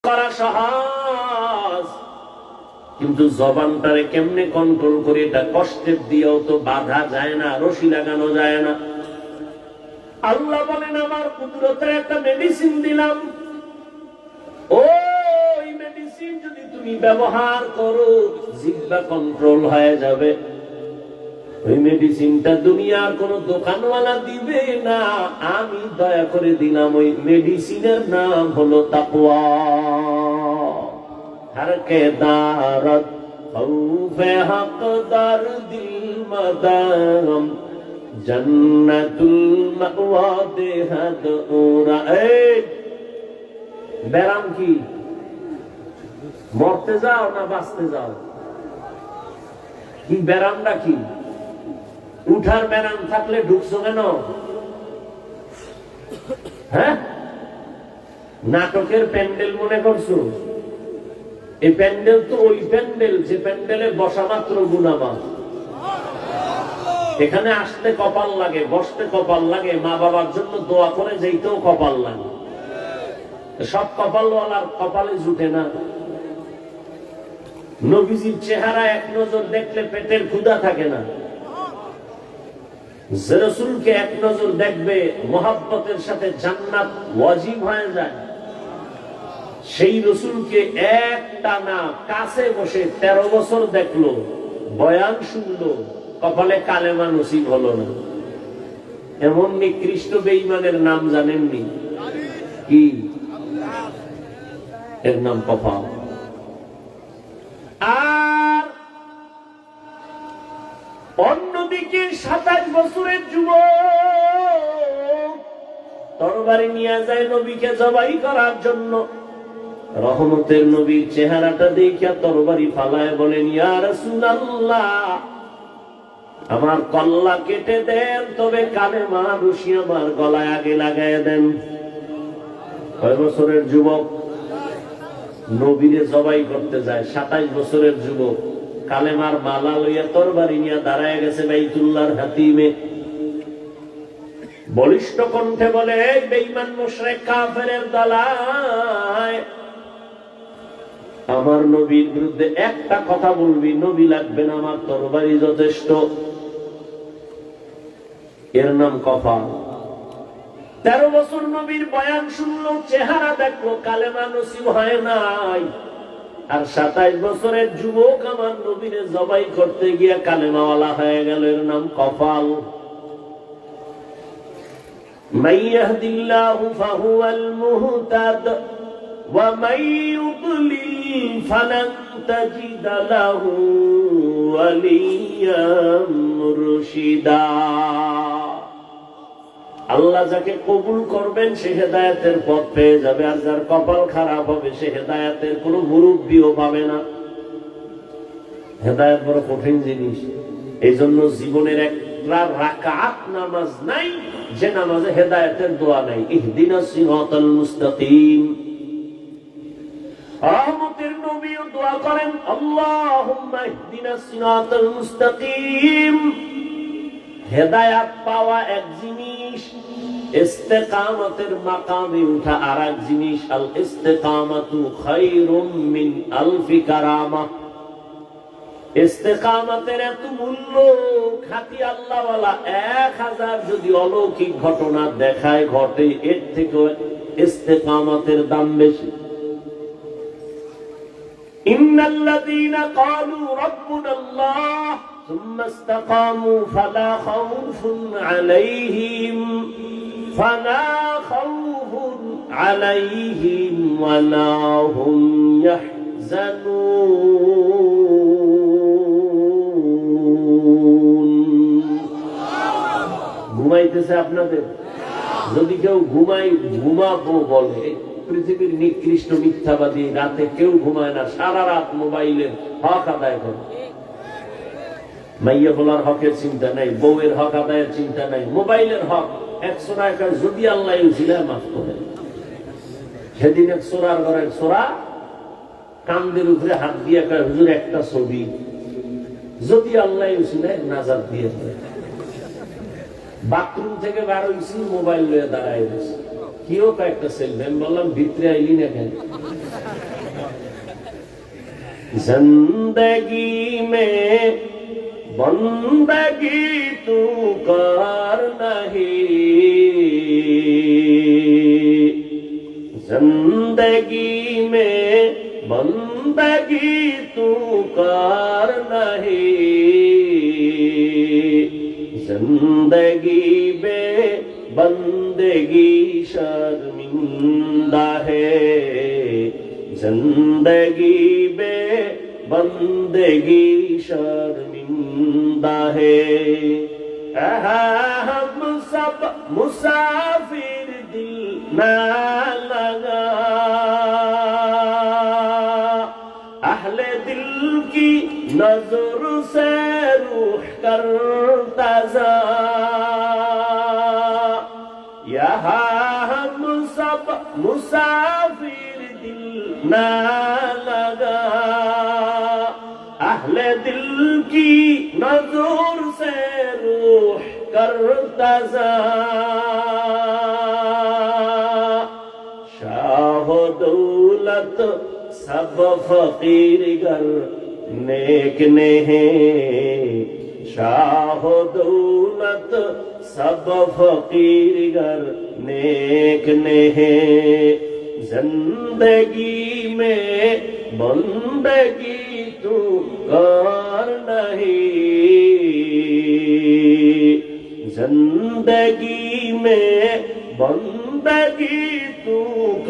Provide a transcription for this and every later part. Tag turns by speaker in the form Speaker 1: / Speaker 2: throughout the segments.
Speaker 1: করা সহজ, কিন্তু জবানটারে কেমনে কন্ট্রোল করে এটা কষ্টের দিয়েও তো বাধা যায় না, রশি লাগানো যায় না। আল্লাহ বলেন আমার কুদরতের একটা মেডিসিন দিলাম, ওই মেডিসিন যদি তুমি ব্যবহার করো জিহ্বা কন্ট্রোল হয়ে যাবে। ওই মেডিসিনটা দুনিয়ার কোন দোকানওয়ালা দিবে না, আমি দয়া করে দিলাম। ওই মেডিসিনের নাম হলো তাকওয়া। हर के दारत खौफे हकदार दिल मदाम जन्नतुल मावा देहद उरा। বেরাম কি? মরতে যাও না বাঁচতে যাও? কি বেরামটা কি? উঠার বেরাম থাকলে ঢুকছো কেন? হ্যাঁ, নাটকের প্যান্ডেল মনে করছো? এই প্যান্ডেল তো ওই প্যান্ডেল যে প্যান্ডেলে বসা মাত্র গুনাহগার। এখানে আসতে কপাল লাগে, বসতে কপাল লাগে, মা বাবার জন্য দোয়া করে যেতেও কপাল লাগে। সব কপালওয়ালার কপালে জুটে না। নবীজির চেহারা এক নজর দেখলে পেটের ক্ষুধা থাকে না। যে রাসূলকে এক নজর দেখবে মোহাব্বতের সাথে জান্নাত ওয়াজিব হয়ে যায়। সেই রসুলকে একটানা কাছে বসে 13 বছর দেখলো, বয়ান শুনলো, কপালে কালেমা নসিব হলো না। এমন নিকৃষ্ট বেঈমানের নাম জানেননি? কি? এর নাম কপাল। আর অন্যদিকে 27 বছরের যুবক তরবারি নিয়ে যায় নবীকে জবাই করার জন্য। রহমতের নবীর চেহারাটা দেখিয়া তরবারি ফালায় বলেন, ইয়া রাসূলুল্লাহ, আমার কল্লা কেটে দেন, তবে কালেমা রশি আমার গলায় আগে লাগায় দেন। কয় বছরের যুবক নবীরে জবাই করতে যায়? 27 বছরের যুবক কালেমার মালা লইয়া তরবারি নিয়ে দাঁড়ায় গেছে বাইতুল্লাহর হাতিমে। বলিষ্ঠ কণ্ঠে বলে, এই বেঈমান মুশরিক কাফেরের দলায়, আমার নবীর বিরুদ্ধে একটা কথা বলবি, নবী লাগবে না, আমার তরবারি যথেষ্ট। এর নাম কপাল। 13 বছর নবীর বয়ান শুনলো, চেহারা দেখলো, কালেমা নসিব হয় নাই। আর 27 বছরের যুবক আমার নবীরে জবাই করতে গিয়ে কালেমাওয়ালা হয়ে গেল। এর নাম কপাল। মান ইয়াহদিল্লাহু ফাহুয়াল মুহতাদ ওয়া মান ইউদ্লিল ফালান তাজিদ লাহু ওয়ালিয়্যাম মুরশিদা। আল্লাহ যাকে কবুল করবেন সে হেদায়েতের পথ পেয়ে যাবে, আর যার কপাল খারাপ হবে সে হেদায়েতের কোনো মুরব্বিও পাবে না। হেদায়েত বড় কঠিন জিনিস। এই জন্য জীবনের একটা রাকাত নামাজ নাই যে নামাজে হেদায়েতের দোয়া নাই। ইহদিনাস সিরাতাল মুস্তাকিম। রহমতের নবীও দোয়া করেন, আল্লাহুম্মা ইহদিনাস সিরাতাল মুস্তাকিম। হেদায়েত পাওয়া এক জিনিস, ইস্তেকামতের মাকামে উঠা আরেক জিনিস। আল ইস্তেকামাতু খায়রুম মিন আলফি কারামা। ইস্তেকামতের এত মূল্য, খাঁটি আল্লাহওয়ালা 1000 যদি অলৌকিক ঘটনা দেখায় ঘটে, এর থেকে ইস্তেকামতের দাম বেশি। ইন্নাল্লাযীনা ক্বালু রাব্বুনাল্লাহ সুম্মা ইসতাকামু ফালা খাউফুন আলাইহিম ওয়ালা হুম ইয়াহজানুন। ঘুমাইতেছে আপনাদের? যদি কেউ ঘুমাবো বলে, পৃথিবীর নিকৃষ্ট মিথ্যাবাদী, রাতে কেউ ঘুমায় না, সারা রাত মোবাইলের হক আদায় করে। মাইয়া বলার হকের চিন্তা নাই, বউয়ের হক আদায়ের চিন্তা নাই, মোবাইলের হক। 100 টাকা যদি আল্লাহ উছিলা মাফ করে। সেদিন এক সোরার ঘরের সোরা কান্দের উপরে হাত দিয়ে কয়, হুজুর একটা ছবি, যদি আল্লাহ উছিলা নাজাত দিয়ে দেয়। বাথরুম থেকে বার হইছি, মোবাইল লয়ে দাঁড়ায় গেছে, কেউ কয়েকটা সেলফি। আমি বললাম ভিতরে আইলি না কেন? जिंदगी में बंदगी तू कर नहीं, जिंदगी में बंदगी तू कर नहीं, जिंदगी में बंदगी शर्मिंदा है, जिंदगी में बंदगी शर्मिंदा है। हम सब मुसाफिर दिल ना लगा, अहले दिल की नजर से रूह करता जा, यहाँ हम सब मुसाफिर दिल ना लगा, अहले दिल की नजर से रूह करता जा। शाह दौलत सब फकीर गर नेक ने हैं, शाह दौलत सब फकीर गर नेक ने हैं, जिंदगी में बंदगी तू कर नहीं, जिंदगी में बंदगी तू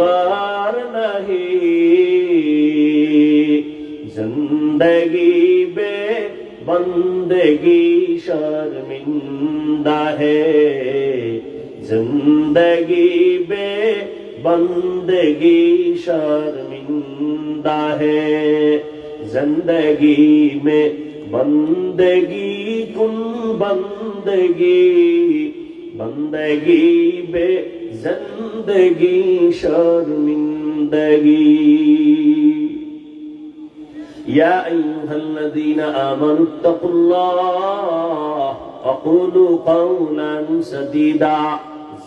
Speaker 1: कर नहीं, जिंदगी में बंदगी शर्मिंदा है, जिंदगी में बंदगी शर्मिंदा है, जिंदगी में बंदगी कुन बंदगी, बंदगी बे जिंदगी शर्मिंदगी। या अय्युहल्लज़ीना आमनु इत्तक़ुल्लाह वक़ूलू क़ौलन सदीदा।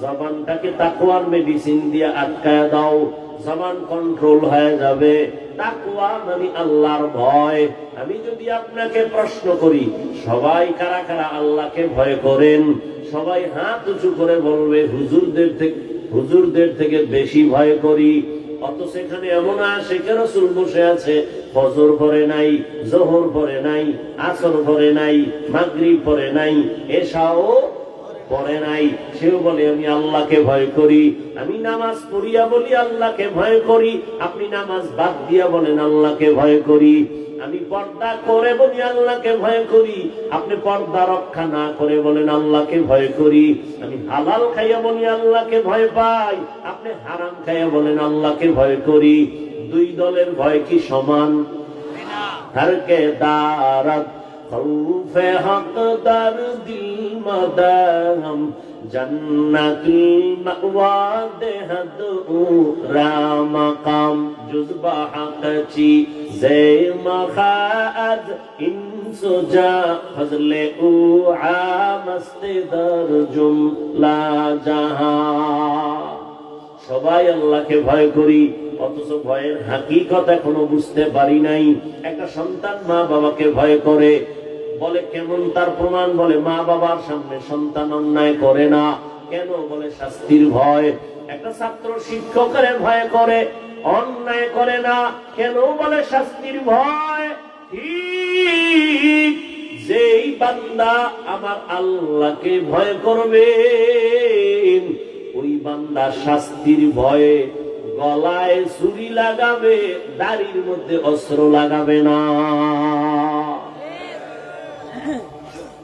Speaker 1: জবানটাকে তাকওয়ার মেডিসিন দিয়ে আটকায় দাও, জবান কন্ট্রোল হয়ে যাবে। তাকওয়া মানে আল্লাহর ভয়। আমি যদি আপনাকে প্রশ্ন করি, সবাই কারা কারা আল্লাহকে ভয় করেন? সবাই হাত উঁচু করে বলবে হুজুরদের থেকে বেশি ভয় করি। অত সেখানে এমন আশিকে রাসূল বসে আছে, ফজর পড়ে নাই, যোহর পড়ে নাই, আসর পড়ে নাই, মাগরিব পড়ে নাই, এশাও পড়ে নাই, সেও বলে আমি আল্লাহকে ভয় করি। আমি নামাজ পড়িয়া বলি আল্লাহকে ভয় করি, আপনি নামাজ বাদ দিয়া বলেন আল্লাহকে ভয় করি। আমি পর্দা করে বলি আল্লাহকে ভয় করি, আপনি পর্দা রক্ষা না করে বলেন আল্লাহকে ভয় করি। আমি হালাল খাইয়া বলি আল্লাহকে ভয় পাই, আপনি হারাম খাইয়া বলেন আল্লাহকে ভয় করি। দুই দলের ভয় কি সমান? হরকে দারাত খৌফে হক দার দিল মদাম জন্নাতুল মাওয়া দেহদ রামাকাম জুজবা হকচি জে মখাদ ইনসুজা ফজলে উ আমস্তে দরজুম লা জাহা। সবাই আল্লাহকে ভয় করি, অথচ ভয়ের হাকিকত এখনো বুঝতে পারি নাই। একটা সন্তান মা বাবাকে ভয় করে, বলে কেমন তার প্রমাণ? বলে মা বাবার সামনে সন্তান অন্যায় করে না। কেন? বলে শাস্তির ভয়। একটা ছাত্র শিক্ষকের ভয় করে, অন্যায় করে না। কেন? বলে শাস্তির ভয়। ঠিক যেই বান্দা আমার আল্লাহকে ভয় করবে, ওই বান্দা শাস্তির ভয়ে গলায় ছুরি লাগাবে, দাড়ির মধ্যে অস্ত্র লাগাবে না।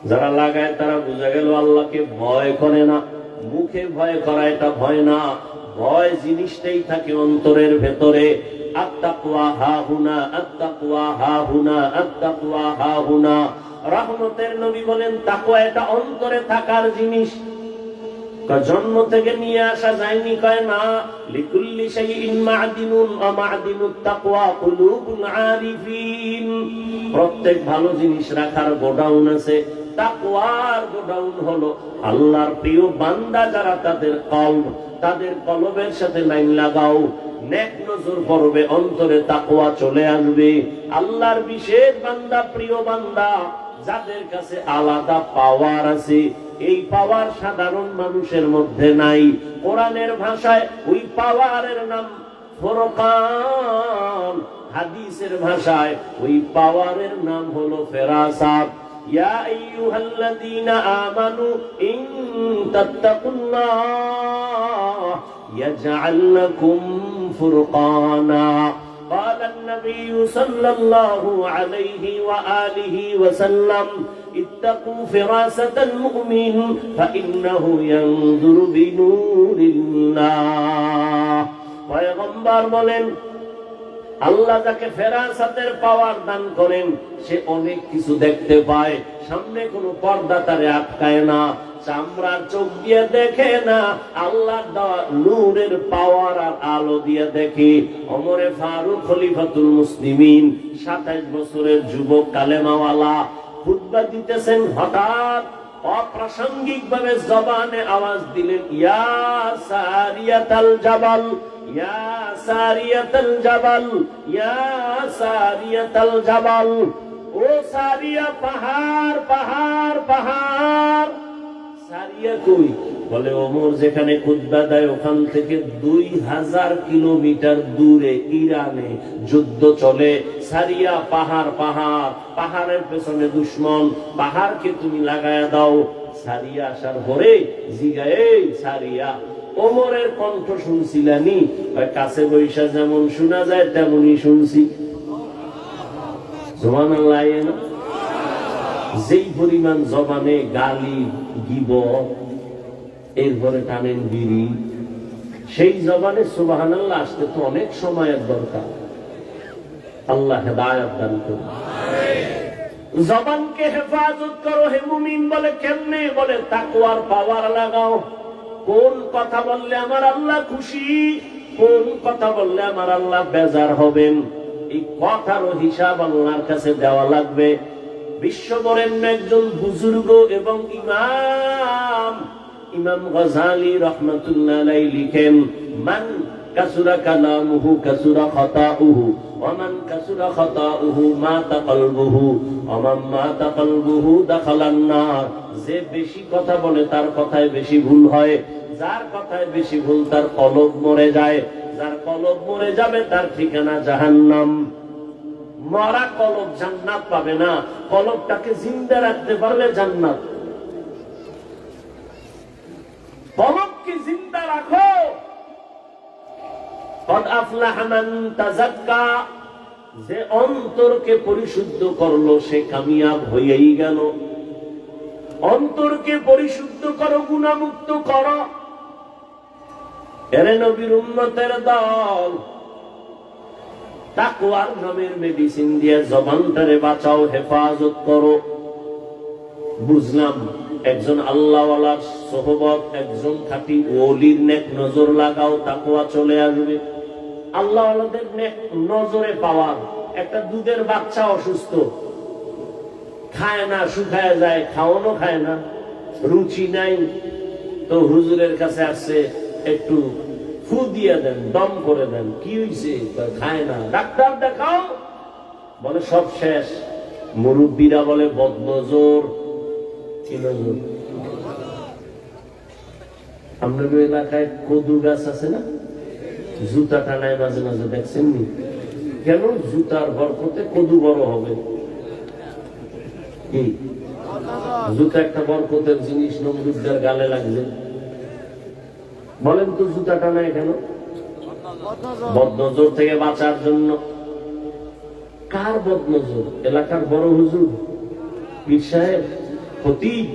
Speaker 1: যারা লাগায় তারা বোঝা গেল আল্লাহকে ভয় করে না। মুখে ভয় করা এটা ভয় না, ভয় জিনিসটাই থাকে অন্তরের ভেতরে। আত্তাকওয়া হাহুনা, আত্তাকওয়া হাহুনা, আত্তাকওয়া হাহুনা। রহমতের নবী বলেন তাকওয়া এটা অন্তরে থাকার জিনিস, জন্ম থেকে নিয়ে আসা যায়নি। কয় না, লিকুল্লি শাইইন মা'দিনুন ওয়া মা'দিনুত তাকওয়া কুলুবুল আরিফিন। প্রত্যেক ভালো জিনিস রাখার গোডাউন আছে, তাকওয়ার গোডাউন হলো আল্লাহর প্রিয় বান্দা যারা, তাদের কলব, তাদের কলবের সাথে লাইন লাগাও। নেক নজর পড়বে, অন্তরে তাকওয়া চলে আসবে। আল্লাহর বিশেষ বান্দা, প্রিয় বান্দা, যাদের কাছে আলাদা পাওয়ার আছে, এই পাওয়ার সাধারণ মানুষের মধ্যে নাই। কোরআনের ভাষায় ওই পাওয়ারের নাম ফুরকান, হাদিসের ভাষায় ওই পাওয়ারের নাম হলো ফেরাসাত। ইয়া আইয়ুহাল্লাযীনা আমানু ইন তাত্তাকুল্লাহ ইয়াজআল লাকুম ফুরকানা। قال النبي صلى الله عليه وآله وسلم اتقوا فراسة المؤمن فإنه ينظر بنور الله। পয়গম্বর বলেন, আল্লাহ যাকে ফেরাসাতের পাওয়ার দান করেন, সে অনেক কিছু দেখতে পায়। সামনে কোনো পর্দা তারে আটকায় না, চামড়ার চোখ দিয়ে দেখে না, আল্লাহর দেওয়া নূরের পাওয়ার আর আলো দিয়ে দেখে। ওমরে ফারুক খলিফাতুল মুসলিমিন, 27 বছরের যুবক কালেমাওয়ালা, খুতবা দিতেছেন। হঠাৎ অপ্রাসঙ্গিক ভাবে জবানে আওয়াজ দিলেন, ইয়া সারিয়াতাল জাবাল, ইয়া সারিয়াতাল জাবাল, ইয়া সারিয়াতাল জাবাল। ও সারিয়া, পাহাড় পাহাড় পাহাড়। সারিয়া কই? বলে ওমর যেখানে খুতবা দেয় ওখান থেকে 2000 কিলোমিটার দূরে ইরানে যুদ্ধ চলে। সারিয়া পাহাড় পাহাড়, পাহাড়ের পেছনে দুশ্মন, পাহাড়কে তুমি লাগায়া দাও। সারিয়া আসার পরে জিগায়, এই সারিয়া, ওমরের কণ্ঠ শুনছিলানি? কাছে বৈশা যেমন শোনা যায় তেমনই শুনছি। সুবহানাল্লাহ। যেই পরিমাণ জবানে গালি, গীবত, এরপরে টানেন বিড়ি, সেই জবানে সুবহানাল্লাহ আসতে তো অনেক সময়ের দরকার। আল্লাহ হেদায়েত দান করুন। জবানকে হেফাজত করো হে মুমিন। বলে কেমনে? বলে তাকওয়ার পাওয়ার লাগাও। কোন কথা বললে আমার আল্লাহ খুশি, কোন কথা বললে আমার আল্লাহ বেজার হবেন, এই কথারও হিসাব আল্লাহর কাছে দেওয়া লাগবে। বিশ্ববরেণ্য একজন বুজুর্গ এবং ইমাম, ইমাম গজালি রাহমাতুল্লাহ আলাইহি লিখেন, মান কাসুরা কালামুহু কাসুরা খাতাউহু ওয়া মান কাসুরা খাতাউহু মাতা কলবুহু ওয়া মান মাতা কলবুহু দাখালান নার। যে বেশি কথা বলে তার কথায় বেশি ভুল হয়, যার কথায় বেশি ভুল তার কলব মরে যায়, যার কলব মরে যাবে তার ঠিকানা জাহান্নাম। মরা কলব জান্নাত পাবে না, কলবটাকে জিন্দা রাখতে পারলে জান্নাত। কলবকে জিন্দা রাখো। কদ আফলাহা মান তাযাক্কা, যে অন্তরকে পরিশুদ্ধ করলো সে কামিয়াব হয়েই গেল। অন্তরকে পরিশুদ্ধ করো, গুনাহমুক্ত করো। এরে নবীর উম্মতের দল, তাকওয়ার নামের মেডিসিন দিয়ে জবানটারে বাঁচাও, হেফাজত করো। বুঝলাম একজন আল্লাহওয়ালার সোহবত, একজন খাঁটি ওলির নেক নজর লাগাও, তাকওয়া চলে আসবে। আল্লাহওয়ালাদের নেক নজরে পাওয়ার। একটা দুধের বাচ্চা অসুস্থ, খায় না, শুকায় যায়, খাওয়ানো খায় না, রুচি নাই, তো হুজুরের কাছে আসছে, একটু ফু দিয়ে দেন, দম করে দেন। কি হয়েছে? খায় না, ডাক্তার দেখাও। বলে সব শেষ। মুরব্বীরা বলে বদনজর। কি নজর? আপনাদের এলাকায় কদু গাছ আছে না? জুতা টানায় মাঝে মাঝে, দেখছেন নি? কেন? জুতার বরকতে কদু বড় হবে। কি জুতা একটা বরকতের জিনিস, নমরুদ্দার গালে লাগছে। বলেন তো জুতা টানায় কেন? বদনজর থেকে বাঁচার জন্য। কার বদনজর? এলাকার বড় হুজুর, পীর সাহেব, খতিব,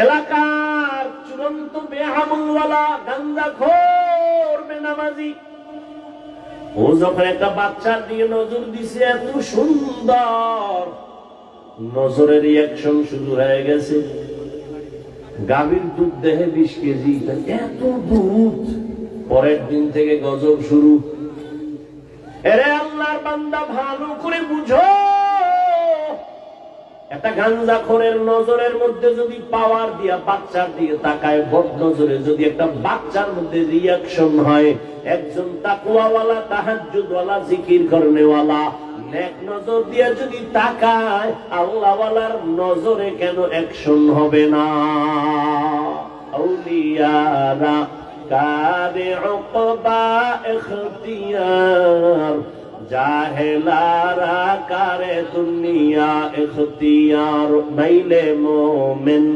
Speaker 1: এলাকার চূড়ান্ত বেহামুলওয়ালা, গাঞ্জাখোর, বেনামাজি। ও যখন একটা বাচ্চার দিকে নজর দিছে, এত সুন্দর, নজরের রিয়াকশন শুরু হয়ে গেছে। গাভীর দুধ দেহে 20 কেজি, এত দুধ। পরের দিন থেকে গজব শুরু। এরে আল্লাহর বান্দা, ভালো করে বুঝো, একটা একটা গাঞ্জাখোরের নজরের মধ্যে যদি পাওয়ার দিয়া বাচ্চার দিয়ে তাকায়, বদ নজরে যদি একটা বাচ্চার মধ্যে রিয়াকশন হয়, একজন তাকওয়াওয়ালা, তাহাজ্জুদওয়ালা, জিকির করনেওয়ালা নেক নজর দিয়ে যদি তাকায়, আল্লাহওয়ালার নজরে কেন অ্যাকশন হবে না? আউলিয়ারা কারে উকবা ইখতিয়ার, জাহেলারা কারে দুনিয়া ইখতিয়ার। মাইলে মোমেন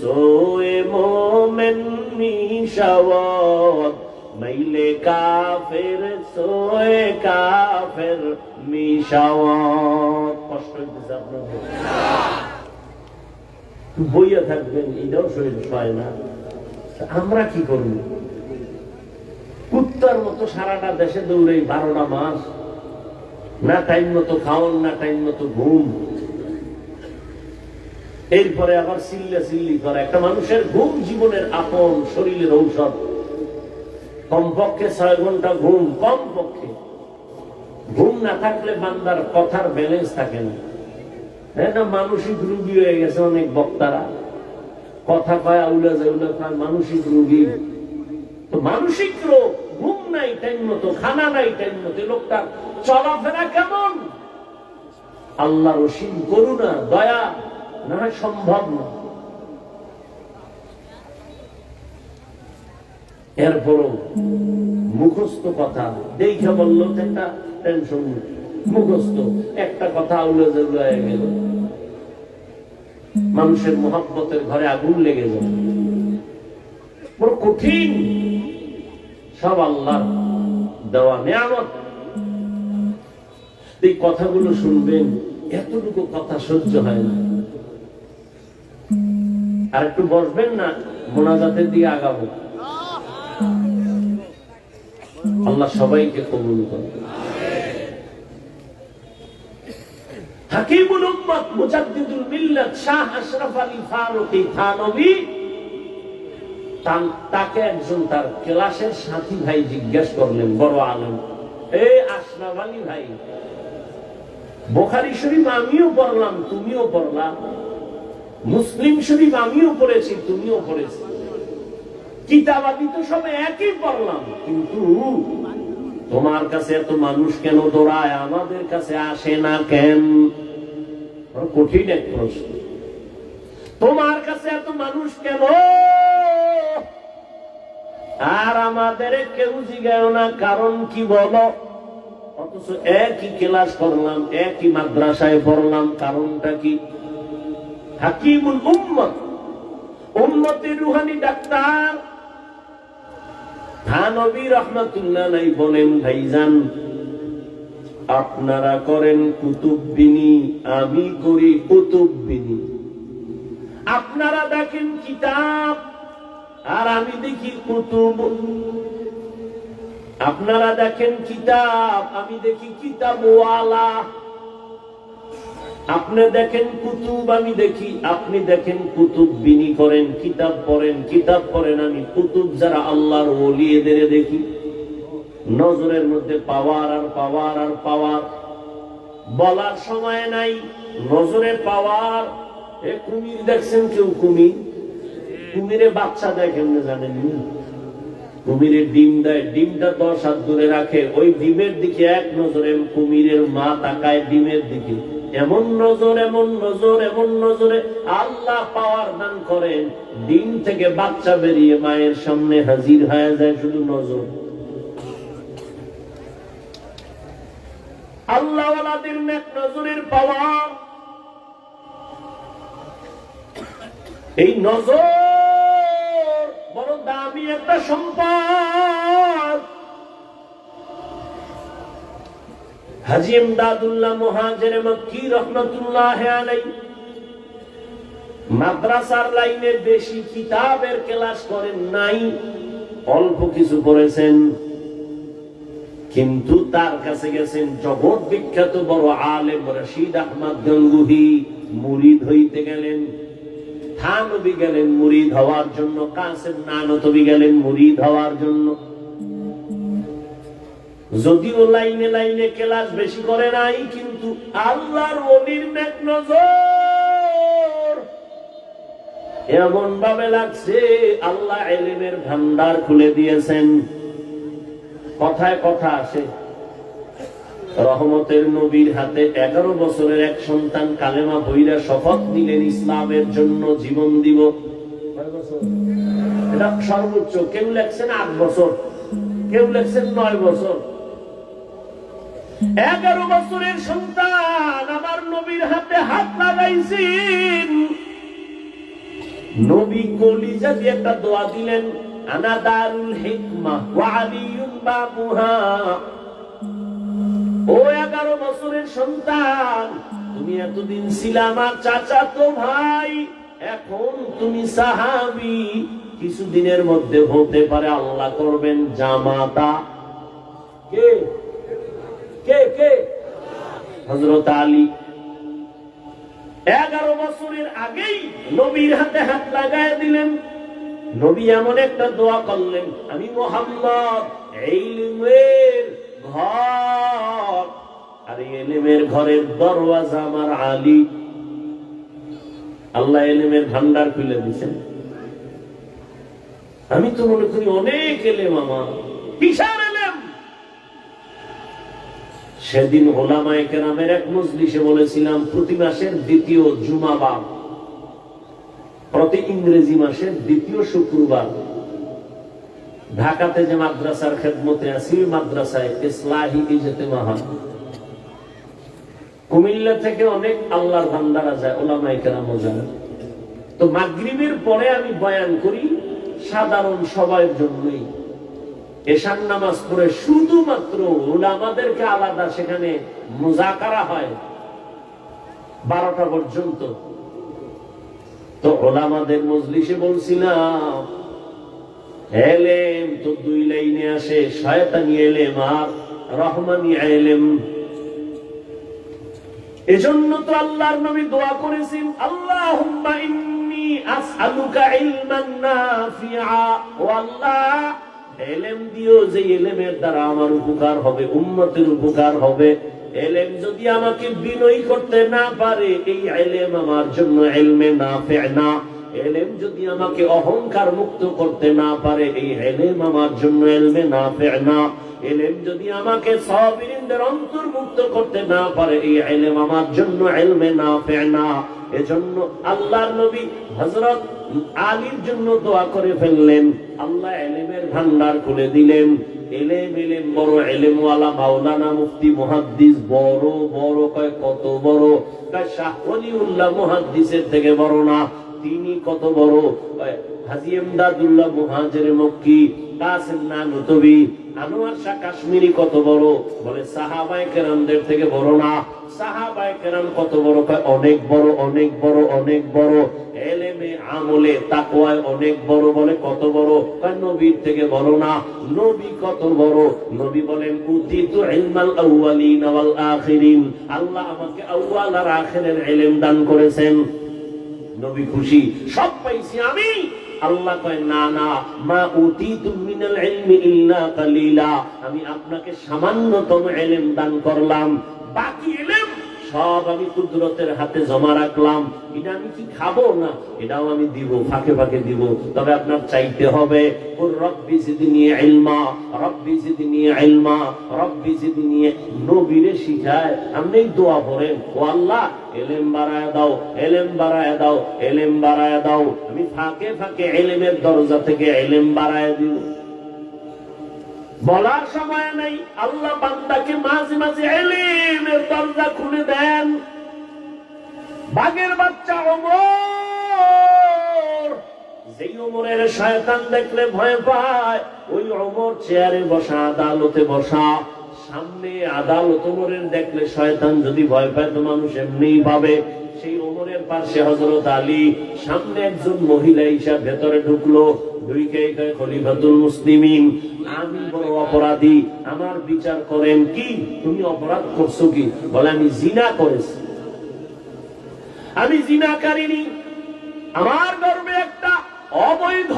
Speaker 1: সোয়ে মোমেন মিশাওয়াত, মাইলে কাফের সোয়ে কাফের মিশাওয়াত। কষ্ট হইতেছে আপনাদের? বইয়া থাকবেন, এটাও শরীর হয় না। আমরা কি করব? কুত্তার মতো সারাটা দেশে দৌড়ে 12টা মাস, না টাইম মতো খাওয়ান, না টাইম মতো ঘুম, এরপরে আবার চিল্লি করে। একটা মানুষের ঘুম জীবনের আপন, শরীরের ঔষধ। কমপক্ষে 6 ঘন্টা ঘুম, কমপক্ষে। ঘুম না থাকলে বান্দার কথার ব্যালেন্স থাকে না। এটা মানসিক রোগী হয়ে গেছে অনেক বক্তারা, কথা কয় আউলা জাউলা কয়, মানসিক রোগী। তো মানসিক রোগ, ঘুম নাই টাইম মতো, খানা নাই টাইম মতো, লোকটা চলাফেরা কেমন? আল্লাহর অসীম করুণা, দয়া না হয় সম্ভব না। এরপরও মুখস্থ কথা দেখে বললো একটা টেনশন, মুখস্থ একটা কথা আউলা জাউলা হয়ে গেল, মানুষের মহব্বতের ঘরে আগুন লেগে যায়। বড় কঠিন। সব আল্লাহর দেওয়া নিয়ামত। এই কথাগুলো শুনবেন, এতটুকু কথা সহ্য হয় না। আর একটু বসবেন না, মোনাজাতের দিকে আগাবো। আল্লাহ সবাইকে কবুল করুন। হাকিমুল উম্মত মুজাদ্দিদুল মিল্লাত শাহ আশরাফ আলী ফারুকী থানভী, তাকে একজন তার ক্লাসের সাথী ভাই জিজ্ঞেস করলেন, বড় আলেম, এই আশরাফ আলী ভাই, বুখারী শরীফ আমিও পড়লাম, তুমিও পড়লা, মুসলিম শরীফ আমিও পড়েছি, তুমিও পড়েছি, কিতাবাদি তো সব একই পড়লাম, কিন্তু তোমার কাছে এত মানুষ কেন দৌড়ায়, আমাদের কাছে আসে না কেন? কঠিন এক প্রশ্ন। তোমার কাছে এত মানুষ কেন আর আমাদের কেউ জিজ্ঞাসা না, কারণ কি বলো? অথচ একই ক্লাস করলাম, একই মাদ্রাসায় পড়লাম, কারণটা কি? হাকিমুল উম্মত, উম্মতের রুহানি ডাক্তার থানভী রাহমাতুল্লাহ আলাইহি বলেন, ভাইজান আপনারা করেন কুতুববিনী, আমি করি কুতুববিনী। আপনারা দেখেন কিতাব আর আমি দেখি কুতুব। আপনারা দেখেন কিতাব, আমি দেখি কিতাবওয়ালা। আপনি দেখেন কুতুব, আমি দেখি, আপনি দেখেন কুতুব বিনি করেন, কিতাব পড়েন, আমি কুতুব যারা আল্লাহর ওলি এদের দেখি। নজরের মধ্যে পাওয়ার আর পাওয়ার আর পাওয়ার, বলার সময় নাই। নজরে পাওয়ার। এ কুমির দেখছেন কেউ? কুমিরে বাচ্চা দেয় কেমনে জানেন? কুমিরের ডিম দেয়, ডিমটা 10 হাত দূরে রাখে, ওই ডিমের দিকে এক নজরে কুমিরের মা তাকায় ডিমের দিকে। এমন নজর, এমন নজর, এমন নজরে আল্লাহ পাওয়ার দান করেন, ডিম থেকে বাচ্চা বেরিয়ে মায়ের সামনে হাজির হয়ে যায়। শুধু নজর। আল্লাহওয়ালাদের নেক নজরের পাওয়ার। এই নজর বড় দামি একটা সম্পদ। হাজী ইমদাদুল্লাহ মুহাজির মক্কি রাহমাতুল্লাহ আলাইহি মাদ্রাসার লাইনে বেশি কিতাবের ক্লাস করেন নাই, অল্প কিছু পড়েছেন, কিন্তু তার কাছে গেছেন জগৎ বিখ্যাত বড় আলেম রশিদ আহমদ গঙ্গুহি। মুরিদ হইতে গেলেন, থানভী গেলেন মুরিদ হওয়ার জন্য, কাসেম নানতবী গেলেন মুরিদ হওয়ার জন্য। যদিও লাইনে লাইনে ক্লাস বেশি করে নাই, কিন্তু আল্লাহর ওলির নেক নজর এমন ভাবে লাগছে আল্লাহ ইলমের ভান্ডার খুলে দিয়েছেন। কথায় কথা আসে, রহমতের নবীর হাতে 11 বছরের এক সন্তান কালেমা পড়া শপথ নিলেন ইসলামের জন্য জীবন দিব। এটা সর্বোচ্চ। কেউ লেখছেন 8 বছর, কেউ লেখছেন 9 বছর। 11 বছরের সন্তান আমার নবীর হাতে হাত লাগাইছেন। নবী কলিজা দিয়ে একটা দোয়া দিলেন, আনা দারুল হিকমা ওয়া আলিয়ুন বাবুহা। ও 11 বছরের সন্তান, তুমি এতদিন ছিলে আমার চাচাতো ভাই, এখন তুমি সাহাবী। কিছুদিনের মধ্যে হতে পারে আল্লাহ করবেন জামাতা। কে কে কে? হযরত আলী। 11 বছরের আগেই নবীর হাতে হাত লাগায় দিলেন। নবী এমন একটা দোয়া করলেন, আমি মুহাম্মদ ইলমের ঘর, আর ইলমের ঘরের দরওয়াজা আমার আলী। আল্লাহ ইলমের ভান্ডার খুলে দিয়েছেন। আমি তো মনে করি অনেক ইলম আমার, বিশাল ইলম। সেদিন উলামায়ে কেরামের এক মজলিসে বলেছিলাম, প্রতি মাসের দ্বিতীয় জুমাবার, প্রতি ইংরেজি মাসের দ্বিতীয় শুক্রবার ঢাকাতে যে মাদ্রাসার খেদমতে আছি, মাদ্রাসায় ইসলাহি ইজতেমা হয়। কুমিল্লা থেকে অনেক আল্লাহর বান্দারা যায়, উলামায়ে কেরামও যায়। তো মাগরিবের পরে আমি বয়ান করি সাধারণ সবার জন্যই। এশার নামাজ পড়ে শুধুমাত্র উলামাদেরকে আলাদা সেখানে মুজাকারা হয় 12টা পর্যন্ত। তো উলামাদের মজলিসে বলছিলাম, ইলম তো 2 লাইনে আসে, শয়তানি ইলম আর রহমানি ইলম। এজন্য তো আল্লাহর নবী দোয়া করেছেন, আল্লাহুম্মা ইন্নী আসআলুকা ইলমান নাফিআ। ও আল্লাহ, ইলম দিও যে ইলমের দ্বারা আমার উপকার হবে, উম্মতের উপকার হবে। ইলম যদি আমাকে বিনয়ী করতে না পারে, এই ইলম আমার জন্য ইলমে নাফি' না। ইলম যদি আমাকে অহংকার মুক্ত করতে না পারে, এই ইলম আমার জন্য ইলমে নাফি' না। ইলম যদি আমাকে সাবিরিনদের অন্তর্ভুক্ত করতে না পারে, এই ইলম আমার জন্য ইলমে নাফি' না। এজন্য আল্লাহর নবী হযরত আলীর জন্য দোয়া করে ফেললেন, আল্লাহ ইলমের ভান্ডার খুলে দিলেন। ইলম বড়, ইলমওয়ালা মাওলানা মুফতি মুহাদ্দিস বড় বড়। কয় কত বড়? কয় শাহ ওলিউল্লাহ মুহাদ্দিসের থেকে বড় না। তিনি কত বড়? হাজী ইমদাদুল্লাহ মুহাজির মক্কি, কাসিম নানুতবি, আনোয়ার শাহ কাশ্মীরি কত বড়? বলে সাহাবায়ে কেরামদের থেকে বড় না। সাহাবায়ে কেরাম কত বড়? কয় অনেক বড়, অনেক বড়, অনেক বড়। ইলমে আমলে তাকওয়ায় অনেক বড়। বলে কত বড়? কয় নবীর থেকে বড় না। নবী কত বড়? নবী বলেন, উতিতু ইলমাল আউয়ালিন ওয়াল আখিরিন। আল্লাহ আমাকে আউয়াল আর আখিরের ইলম দান করেছেন। নবী খুশি, সব পাইছি আমি। আল্লাহ কয়, না না, মা উতিতু মিনাল ইলমি ইল্লা কালিলা। আমি আপনাকে সামান্যতম ইলম দান করলাম, বাকি ইলম সব আমি কুদরতের হাতে জমা রাখলাম। এটা আমি কি খাবো না? এটাও আমি দিব, ফাঁকে ফাঁকে দিব। তবে আপনার চাইতে হবে, কুর রব্বি জিদনি ইলমা, রব্বি জিদনি ইলমা, রব্বি জিদনি। নবীরে শিখায় আপনি দোয়া করেন, ও আল্লাহ ইলম বাড়ায় দাও, ইলম বাড়ায় দাও, ইলম বাড়ায় দাও। আমি ফাঁকে ফাঁকে ইলমের দরজা থেকে ইলম বাড়ায় দিব। বলার সময় নাই, আল্লাহ বান্দাকে মাঝে মাঝে ইলমের দরজা খুলে দেন। বাঘের বাচ্চা ওমর, যেই ওমরের শয়তান দেখলে ভয় পায়, ওই ওমর চেয়ারে বসা, আদালতে বসা। সামনে আদালত ওমরের দেখলে শয়তান যদি ভয় পায় তো মানুষ এমনিই পাবে। সেই ওমরের পাশে হযরত আলী, সামনে একজন মহিলা হিসাব ভেতরে ঢুকলো। খলিফাতুল মুসলিমিন, আমি বড় অপরাধী, আমার বিচার করেন। কি তুমি অপরাধ করছো? কি? বলে আমি জিনা করেছি। আমি জিনা করিনি, আমার গর্ভে একটা অবৈধ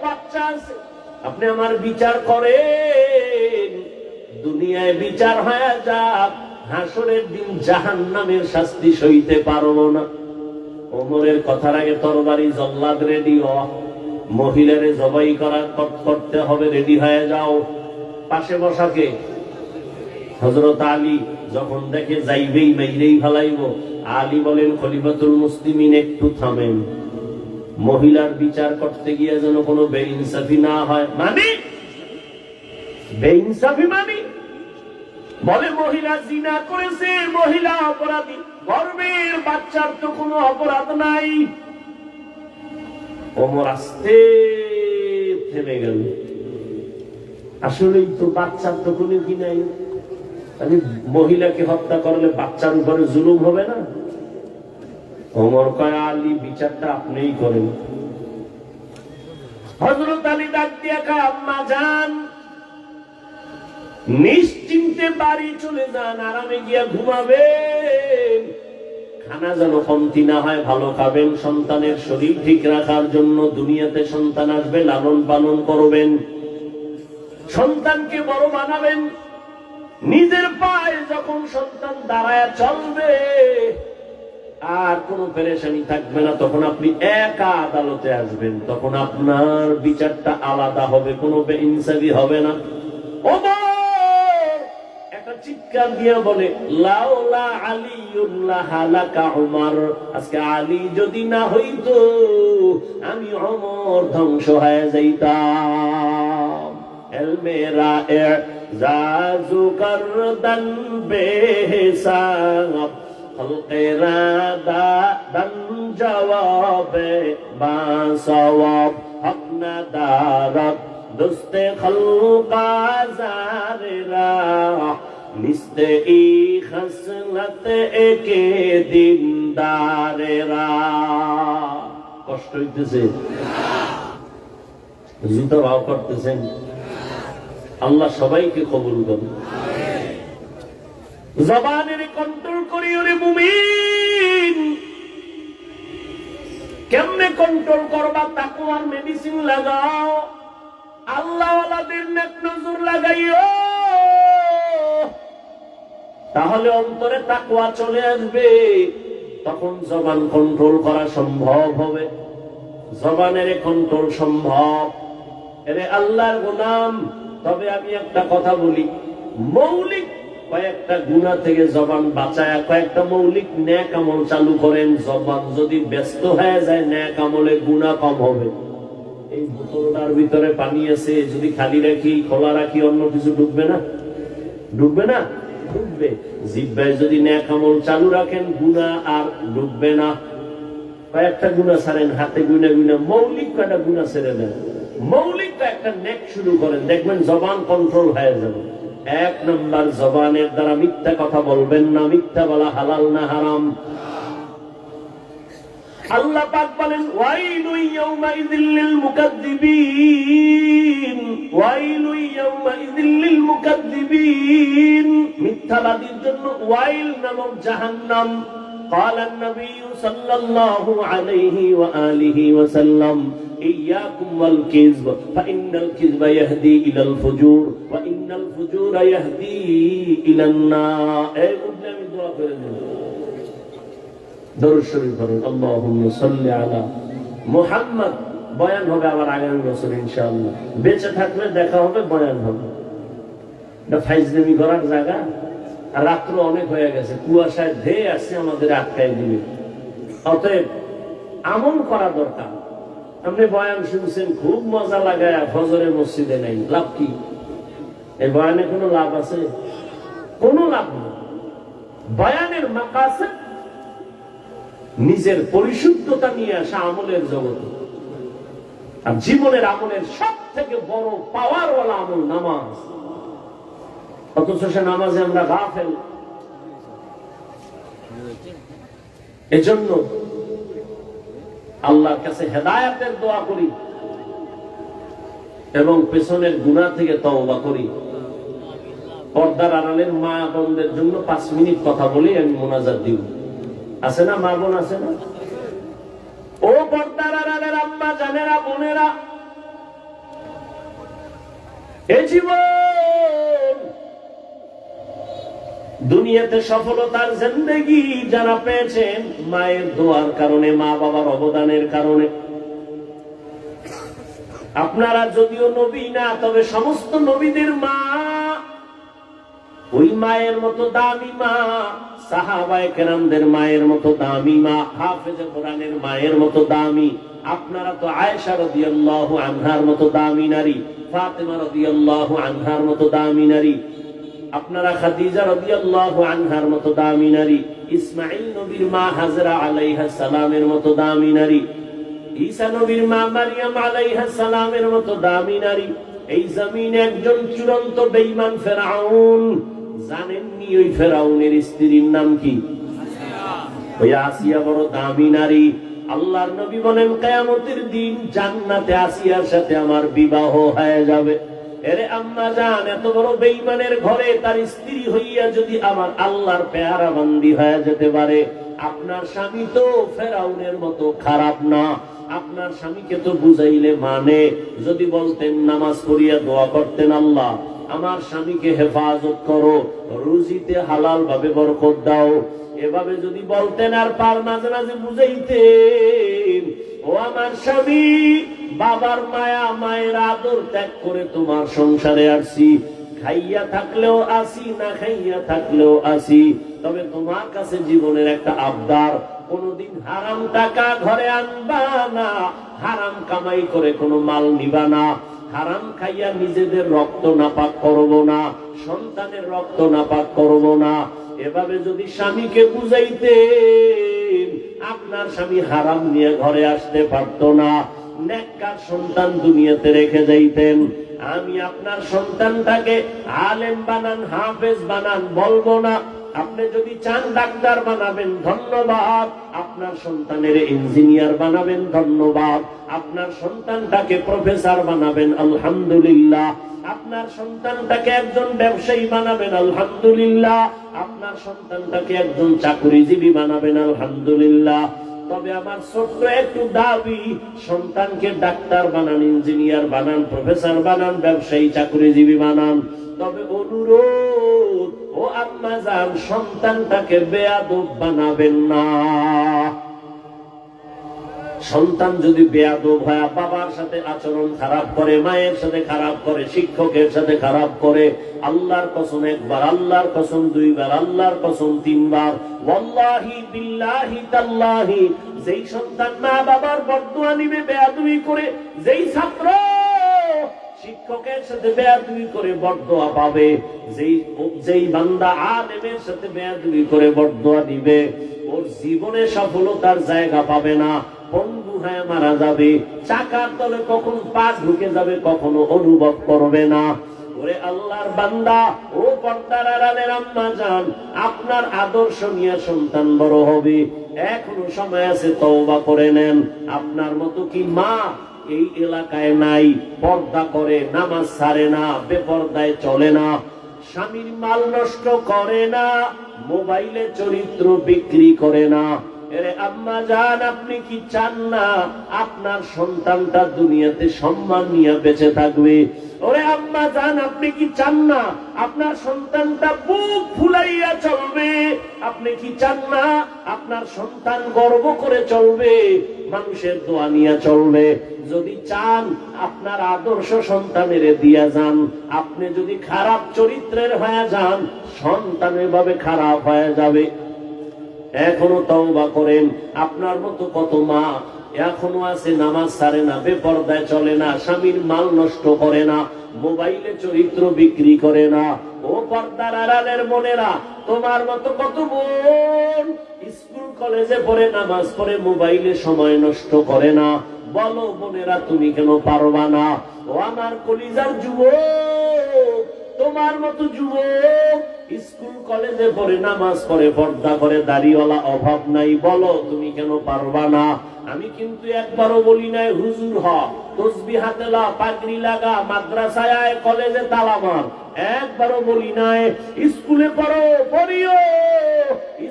Speaker 1: বাচ্চা আছে। আপনি আমার বিচার করেন, দুনিয়ায় বিচার হয়ে যাক, হাসরের দিন জাহান্নামের শাস্তি সইতে পারবো না। ওমরের কথার আগে তরবারি জল্লাদ রেডি হ, মহিলারে জবাই করতে হবে, রেডি হয়ে যাও। পাশে বসাকে হযরত আলী যখন দেখে যাইবেই মাইরেই ফেলাইব, আলী বলেন খলিফাতুল মুসলিমিন একটু থামেন, মহিলার বিচার করতে গিয়ে যেন কোনো বেইনসাফি না হয়। মানে বেইনসাফি মানে বলে মহিলা জিনা করেছে, মহিলা অপরাধী, গর্ভের বাচ্চার তো কোনো অপরাধ নাই। ওমর আস্তে থেমে গেল, আসলেই তো বাচ্চার তো কোনো কি নাই, আমি মহিলাকে হত্যা করলে বাচ্চার উপরে জুলুম হবে না? ওমর কয় আলী বিচারটা আপনিই করেন। হযরত আলী ডাক দিয়া কয় আম্মা জান, নিশ্চিন্তে বাড়ি চলে যান, আরামে গিয়া ঘুমাবেন, খানা যেন কমতি না হয়, ভালো খাবেন, সন্তানের শরীর ঠিক রাখার জন্য। দুনিয়াতে সন্তান আসবে, লালন পালন করবেন, সন্তানকে বড় বানাবেন। নিজের পায়ে যখন সন্তান দাঁড়ায় চলবে, আর কোনো পেরেশানি থাকবে না, তখন আপনি একা আদালতে আসবেন, তখন আপনার বিচারটা আলাদা হবে, কোনো বেইনসাফি হবে না। একটা চিৎকার দিয়ে বলে লাউলা আলিউল্লাহ হালাকা উমর, আজকে আলী যদি না হইতো আমি ওমর ধ্বংস হয়ে যাইতাম। এল মেরা এজাজু করদান বেহিসাব, খলকেরা দান জওয়াবে বাসওয়াব, হক না দারত দুস্তে খলকা জারেরা, নিস্তে ই খসলত একে দিনদারেরা। কষ্ট হইতেছে? জুতা ভাব করতেছেন? আল্লাহ সবাইকে কবুল করুন। জবানের কন্ট্রোল করি ওরে মুমিন। কেমনে কন্ট্রোল করবা? তাকওয়ার মেডিসিন লাগাও, আল্লাহওয়ালাদের নেক নজর লাগাইও, তাহলে অন্তরে তাকওয়া চলে আসবে, তখন জবান কন্ট্রোল করা সম্ভব হবে। জবানের কন্ট্রোল সম্ভব। এরে আল্লাহর গোলাম, তবে আমি একটা কথা বলি, মৌলিক কয়েকটা গুনাহ থেকে জবান বাঁচায় কয়েকটা মৌলিক নেক আমল চালু করেন। জবান যদি ব্যস্ত হয়ে যায়, নেক আমলে গুনাহ কম হবে। এই বোতলটার ভিতরে পানি আছে, যদি খালি রাখি, খোলা রাখি, অন্য কিছু ডুববে না? ডুববে না? ডুববে। জিহ্বায় যদি নেক আমল চালু রাখেন, গুনাহ আর ডুববে না। কয়েকটা গুনাহ ছাড়েন, হাতে গুনা গুনা মৌলিক কয়েকটা গুনাহ ছেড়ে দেন, মৌলিক কয়েকটা নেক শুরু করেন, দেখবেন জবান কন্ট্রোল হয়ে যাবে। এক নম্বর, জবানের দ্বারা মিথ্যা কথা বলবেন না। মিথ্যা বলা হালাল না হারাম? আল্লাহ পাক বলেন ওয়াইলু ইয়াউমাইযিল লিল মুকাদ্দিবিন, ওয়াইলু ইয়াউমাইযিল লিল মুকাদ্দিবিন, মিথ্যাবাদীর জন্য ওয়াইল নামক জাহান্নাম। قال النبي صلى الله عليه وآله وسلم إياكم والكذب فإن الكذب يهدي إلى الفجور وإن الفجور يهدي إلى النار। এই উঠলে আমি দোয়া করে দেব, দরুদ শরীফ পড়ুন, আল্লাহুম্মা সাল্লি আলা মুহাম্মদ। বয়ান হবে আবার আগামী বছর ইনশাআল্লাহ, বেঁচে থাকলে দেখা হবে, বয়ান হবে। এটা ফাইজলামি করার জায়গা। রাত্র অনেক হয়ে গেছে, কুয়াশায় ধেয়ে আসছে, আমাদের আটকায় দিবে। অতএব আমল করা দরকার। আপনি বয়ান শুনছেন, খুব মজা লাগায়, ফজরের মসজিদে নেই, লাভ কি? এই বয়ানে কোনো লাভ আছে? কোনো লাভ নেই। বয়ানের মাকাসিদ নিজের পরিশুদ্ধতা নিয়ে আসা আমলের জগতে। আর জীবনের আমলের সব থেকে বড় পাওয়ারওয়ালা আমল নামাজ। অথচ সে নামাজে আমরা গাফেল। এজন্য আল্লাহর কাছে হেদায়েতের দোয়া করি এবং পেছনের গুনাহ থেকে তওবা করি। পর্দার আড়ালের মা বোনদের জন্য 5 মিনিট কথা বলি, আমি মোনাজাত দিব। আছে না মা বোন? আছে না? ও পর্দার আড়ালের আম্মা জানেরা, বোনেরা, এ জীবন দুনিয়াতে সফলতার জিন্দেগি যারা পেয়েছেন মায়ের দোয়ার কারণে, মা বাবার অবদানের কারণে। আপনারা যদিও নবী না, তবে সমস্ত নবীদের মা ওই মায়ের মতো দামি মা, সাহাবায়ে কেরামদের মায়ের মতো দামি মা, হাফেজে কোরআনের মায়ের মতো দামি। আপনারা তো আয়েশা রাদিয়াল্লাহু আনহার মতো দামি নারী, ফাতেমা রাদিয়াল্লাহু আনহার মতো দামি নারী, আপনারা খাদিজা রাদিয়াল্লাহু আনহার মতো দামি নারী, ইসমাঈল নবীর মা হাজরা আলাইহা সালামের মতো দামি নারী, ঈসা নবীর মা মারইয়াম আলাইহা সালামের মতো দামি নারী। এই জমিনে একজন চূড়ান্ত বেঈমান ফেরাউন, জানেননি ওই ফেরাউনের স্ত্রীর নাম কি? ওই আসিয়া বড় দামি নারী। আল্লাহর নবী বলেন কিয়ামতের দিন জান্নাতে আসিয়ার সাথে আমার বিবাহ হয়ে যাবে। এরে আম্মা জান, এত বড় বেঈমানের ঘরে তার স্ত্রী হইয়া যদি আমার আল্লাহর পেয়ারা বান্দি হয়ে যেতে পারে, আপনার স্বামী তো ফেরাউনের মতো খারাপ না। আপনার স্বামীকে তো বুঝাইলে মানে, যদি বলতেন নামাজ পড়িয়া দোয়া করতেন, আল্লাহ আমার স্বামীকে হেফাজত করো, রুজিতে হালাল ভাবে বরকত দাও, এভাবে যদি বলতেন, আর পার মাঝে মাঝে বুঝাইতেন, ও আমার স্বামী, বাবার মায়া মায়ের আদর ত্যাগ করে তোমার সংসারে আসছি, খাইয়া থাকলেও আসি, না খাইয়া থাকলেও আসি, তবে তোমার কাছে জীবনের একটা আবদার, কোনদিন হারাম টাকা ঘরে আনবা না, হারাম কামাই করে কোনো মাল নিবা না, হারাম খাইয়া নিজেদের রক্ত নাপাক করব না, সন্তানের রক্ত নাপাক করব না। এভাবে যদি স্বামীকে বুঝাইতেন, আপনার স্বামী হারাম নিয়ে ঘরে আসতে পারত না, নেককার সন্তান দুনিয়াতে রেখে যাইতেন। আমি আপনার সন্তানটাকে আলেম বানান, হাফেজ বানান বলবো না। আপনি যদি চান ডাক্তার বানাবেন, ধন্যবাদ। আপনার সন্তানের ইঞ্জিনিয়ার বানাবেন, ধন্যবাদ। আপনার সন্তানটাকে প্রফেসর বানাবেন, আলহামদুলিল্লাহ। আপনার সন্তানটাকে একজন ব্যবসায়ী বানাবেন, আলহামদুলিল্লাহ। আপনার সন্তানটাকে একজন চাকরিজীবী বানাবেন, আলহামদুলিল্লাহ। তবে আমার ছোট্ট একটু দাবি, সন্তানকে ডাক্তার বানান, ইঞ্জিনিয়ার বানান, প্রফেসর বানান, ব্যবসায়ী চাকরিজীবী বানান, তবে অনুরোধ, ও আম্মা জান, সন্তানটাকে বেয়াদব বানাবেন না। সন্তান যদি বেয়াদব হয়, বাবার সাথে আচরণ খারাপ করে, মায়ের সাথে খারাপ করে, শিক্ষকের সাথে খারাপ করে, আল্লাহর কসম একবার, আল্লাহর কসম দুইবার, আল্লাহর কসম তিনবার, ওয়াল্লাহি বিল্লাহি তাল্লাহি, যেই সন্তান মা বাবার বদদুয়া নিবে বেয়াদবি করে, যেই ছাত্র শিক্ষকের সাথে বেয়াদবি করে বদদুয়া পাবে, যেই বান্দা আলেমের সাথে বেয়াদবি করে বদদুয়া দিবে, ওর জীবনে সফলতার জায়গা পাবে না, পঙ্গু হয়ে মারা যাবে, চাকার তলে কখন পা ঢুকে যাবে কখনো অনুভব করবে না। ওরে আল্লাহর বান্দা, ও পর্দার আড়ালের আম্মা জান, আপনার আদর্শ নিয়ে সন্তান বড় হবে, এখনো সময় আছে, তওবা করে নেন। আপনার মতো কি মা এই এলাকায় নাই? পর্দা করে, নামাজ ছাড়ে না, বেপর্দায় চলে না, স্বামীর মাল নষ্ট করে না, মোবাইলে চরিত্র বিক্রি করে না। এরে আম্মা জান, আপনি কি চান না আপনার সন্তানটা দুনিয়াতে সম্মান নিয়ে বেঁচে থাকবে? ওরে আম্মা জান, আপনি কি চান না আপনার সন্তানটা বুক ফুলাইয়া চলবে? আপনি কি চান না আপনার সন্তান গর্ব করে চলবে, মানুষের দোয়া নিয়ে চলবে? যদি চান আপনার আদর্শ সন্তানের দিয়া যান। আপনি যদি খারাপ চরিত্রের হয়ে যান, সন্তান এভাবে খারাপ হয়ে যাবে। এখনো তওবা করেন। আপনার মতো কত মা এখনো আছে, নামাজ ছাড়ে না, বেপর্দায় চলে না, স্বামীর মাল নষ্ট করে না, মোবাইলে চরিত্র বিক্রি করে না। ও পর্দার আড়ালের বোনেরা, তোমার মতো কত বোন স্কুল কলেজে পড়ে, নামাজ পড়ে, মোবাইলে সময় নষ্ট করে না। বলো বোনেরা, তুমি কেন পারবা না? ও আমার কলিজার যুবক, তোমার মতো যুবক স্কুল কলেজে পড়ে, নামাজ পড়ে, পর্দা করে, দাড়িওয়ালা অভাব নাই, বলো তুমি কেন পারবা না? আমি কিন্তু একবারও বলি নাই হুজুর হ, তসবিহ হাতে লা, পাগড়ি লাগা, মাদ্রাসায় আয়, কলেজে তালা মার, একবারও বলি নাই। স্কুলে পড়ো, পড়িও,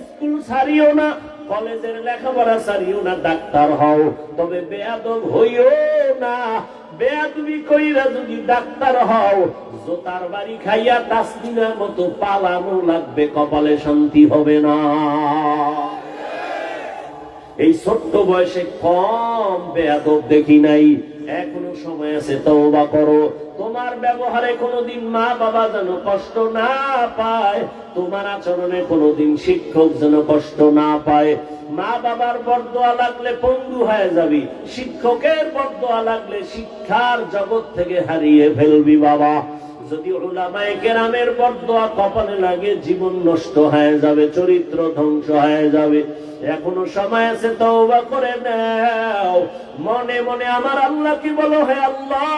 Speaker 1: স্কুল ছাড়িও না, কলেজের লেখাপড়া ছাড়িও না, ডাক্তার হও, তবে বেয়াদব হইও না। বেয়াদবি কইরা যদি ডাক্তার হও, জোতার বাড়ি খাইয়া তাসলিমার মতো পালানো লাগবে, কপালে শান্তি হবে না। এই ছোট্ট বয়সে কম বেয়াদব দেখি নাই। এখনো সময় আছে, তওবা করো। তোমার ব্যবহারে কোনোদিন মা বাবা যেন কষ্ট না পায়, তোমার আচরণে কোনোদিন শিক্ষক যেন কষ্ট না পায়। মা বাবার বরদোয়া লাগলে পঙ্গু হয়ে যাবি, শিক্ষকের বরদোয়া লাগলে শিক্ষার জগৎ থেকে হারিয়ে ফেলবি বাবা। যদি উলামায়ে কেরামের বরদোয়া কপালে লাগে, জীবন নষ্ট হয়ে যাবে, চরিত্র ধ্বংস হয়ে যাবে। এখনো সময় আছে, তওবা করে নাও। মনে মনে আমার আল্লাহ কি বলো, হে আল্লাহ,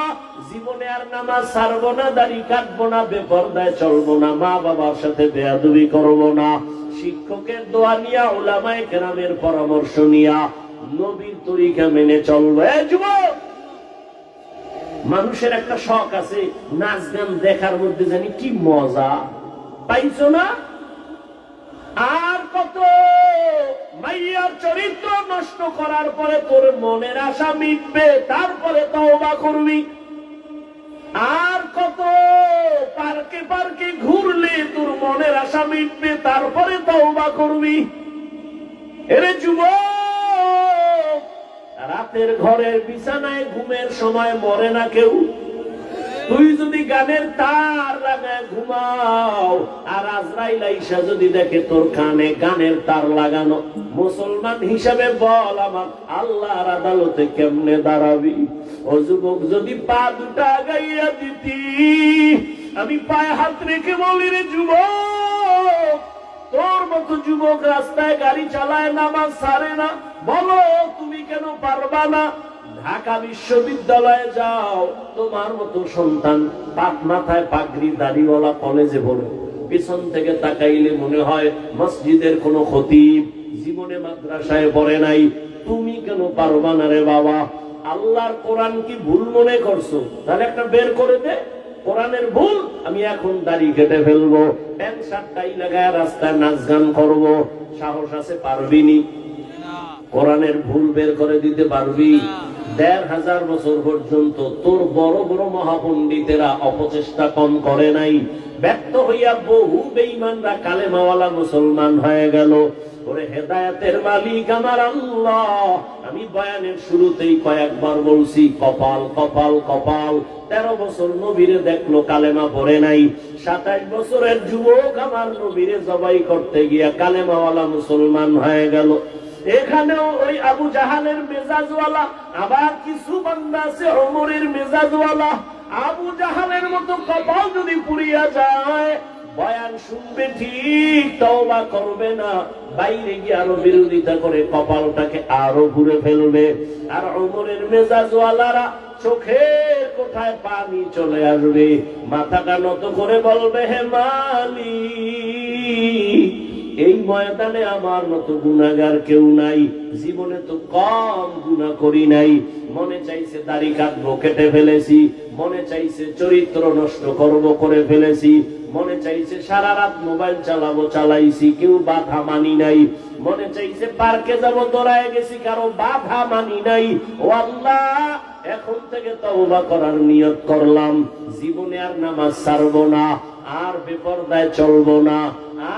Speaker 1: জীবনে আর নামাজ ছাড়বো না, দাড়ি কাটবো না, বেপরদায় চলবো না, মা বাবার সাথে বেয়াদবি করবো না। শিক্ষকের দোয়া নিয়া, উলামায়ে কেরামের পরামর্শ নিয়া, নবীর তরিকা মেনে চলবো। এ যুবক, মানুষের একটা শখ আছে, নাচ গান দেখার মধ্যে জানি কি মজা পাইছো না? আর কত মাইয়ার চরিত্র নষ্ট করার পরে তোর মনের আশা মিটবে, তারপরে তওবা করবি। আর কত পার্কে পার্কে ঘুরলে তোর মনের আশা মিটবে, তারপরে তওবা করবি। এরে যুবক, রাতের ঘরের বিছানায় ঘুমের সময় মরে না কেউ। তুই যদি গানের তার লাগায় ঘুমাও, আর আজরাইল আইসা যদি দেখে তোর কানে গানের তার লাগানো, মুসলমান হিসাবে বল, আমার আল্লাহর আদালতে কেমনে দাঁড়াবি? ও যুবক, যদি পা দুটা গাইয়া দিতি, আমি পায়ে হাত রেখে বলি, রে যুবক, তোর মতো যুবক রাস্তায় গাড়ি চালায়, নামাজ ছাড়ে না, বলো তুমি কেন পারবা না? ঢাকা বিশ্ববিদ্যালয়ে যাও, তোমার মতো সন্তান পাক মাথায় পাগড়ি দাড়িওয়ালা কলেজে পড়ে, পিছন থেকে তাকাইলে মনে হয় মসজিদের কোনো খতিব, জীবনে মাদ্রাসায় পড়ে নাই। তুমি কেন পারবা না রে বাবা? আল্লাহর কোরআন কি ভুল মনে করছো? তাহলে একটা বের করে দে, কোরআনের ভুল। আমি এখন দাড়ি কেটে ফেলবো, প্যান্ট শার্ট টাই লাগায় রাস্তায় নাচ গান করবো, সাহস আছে? পারবিনি? কোরআনের ভুল বের করে দিতে পারবি? ১৫০০ বছর পর্যন্ত তোর বড় বড় মহাপণ্ডিতেরা অপচেষ্টা কম করে নাই। ব্যর্থ হইয়া বহু বেঈমানরা কালেমাওয়ালা মুসলমান হয়ে গেল। ওরে হেদায়েতের মালিক আমার আল্লাহ, আমি বয়ানের শুরুতেই কয়েকবার বলছি, কপাল কপাল কপাল। ১৩ বছর নবীরে দেখলো, কালেমা পড়ে নাই। ২৭ বছরের যুবক আমার নবীরে জবাই করতে গিয়া কালেমাওয়ালা মুসলমান হয়ে গেল। এখানেও ওই আবু জাহালের মেজাজওয়ালা, আবার কিছু বান্দা আছে ওমরের মেজাজওয়ালা। আবু জাহালের মতো কপাল যদি পুড়িয়া যায়, বয়ান শুনবে ঠিক, তওবা করবে না, বাইরে গিয়ে আরো বিরোধিতা করে কপালটাকে আরো ঘুরে ফেলবে। আর ওমরের মেজাজওয়ালারা চোখের কোঠায় পানি চলে আসবে, মাথাটা নত করে বলবে, হে মালিক, এই ময়দানে আমার মতো গুনাহগার কেউ নাই, জীবনে তো কম গুনাহ করি নাই। মনে চাইছে দাড়ি কাটবো, কেটে ফেলেছি। মনে চাইছে চরিত্র নষ্ট করবো, করে ফেলেছি। মনে চাইছে সারা রাত মোবাইল চালাবো, চালাইছি, কেউ বাধা মানি নাই। মনে চাইছে পার্কে যাবো, দৌড়ায় গেছি, কারো বাধা মানি নাই। ও আল্লাহ, এখন থেকে তওবা করার নিয়ত করলাম, জীবনে আর নামাজ ছাড়বো না, আর বেপরদায় চলবো না,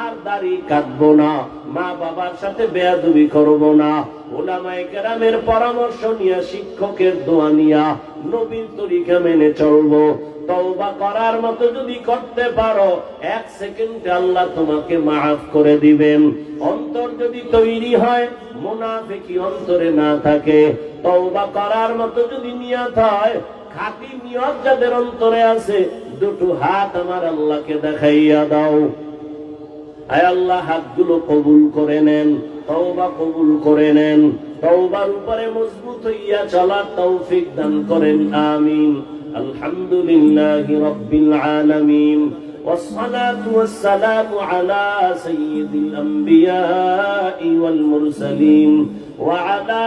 Speaker 1: আর দাড়ি কাটবো না, মা বাবার সাথে বেয়াদবি করবো না। উলামায়ে কেরামের পরামর্শ নিয়া, শিক্ষকের দোয়া নিয়া, নবীর তরিকা মেনে চলবো। তওবা করার মতো যদি করতে পারো, 1 সেকেন্ডে আল্লাহ তোমাকে মাফ করে দিবেন। অন্তর যদি তৈরি হয়, মুনাফিকি অন্তরে না থাকে, তওবা করার মতো যদি নিয়ত হয়, খাঁটি নিয়ত যাদের অন্তরে আছে, দুটো হাত আমার আল্লাহকে দেখাইয়া দাও। আয় আল্লাহ, হাতগুলো কবুল করে নেন, তওবা কবুল করে নেন, তওবার উপরে মজবুত হইয়া চলার তৌফিক দান করেন, আমিন। আলহামদুলিল্লাহি রাব্বিল আলামিন, والصلاة والسلام على سيد الأنبياء والمرسلين وعلى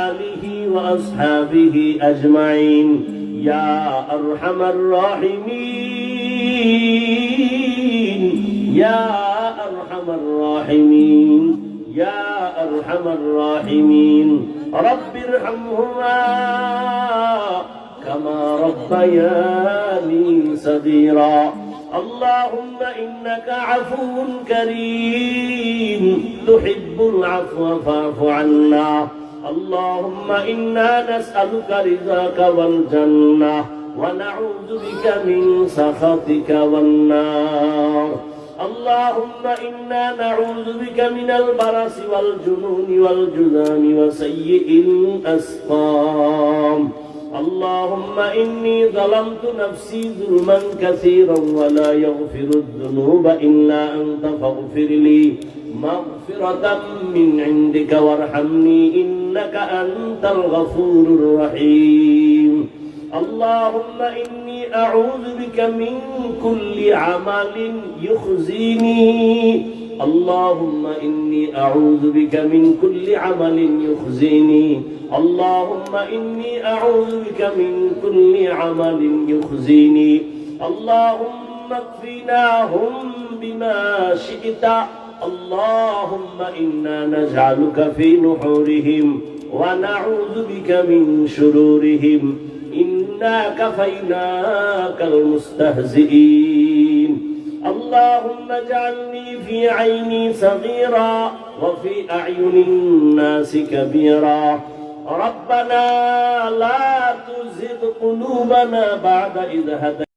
Speaker 1: آله وأصحابه أجمعين يا أرحم الراحمين يا أرحم الراحمين। يا أرحم الراحمين رب ارحمهما كما ربياني صغيرا اللهم إنك عفو كريم تحب العفو فاعف عنا اللهم إنا نسألك رضاك والجنة ونعوذ بك من سخطك والنار اللهم إنا نعوذ بك من البرص والجنون والجذام وسيء الأسقام اللهم إني ظلمت نفسي ظلما كثيرا ولا يغفر الذنوب إلا أنت فاغفر لي مغفرة من عندك وارحمني إنك أنت الغفور الرحيم اللهم إني أعوذ بك من كل عمل يخزيني اللهم إني أعوذ بك من كل عمل يخزيني اللهم إني أعوذ بك من كل عمل يخزيني اللهم اكفناهم بما شئت اللهم إنا نجعلك في نحورهم ونعوذ بك من شرورهم إنا كفيناك المستهزئين اللهم اجعلني في عيني صغيرا وفي أعين الناس كبيرا ربنا لا تزغ قلوبنا بعد إذ هديتنا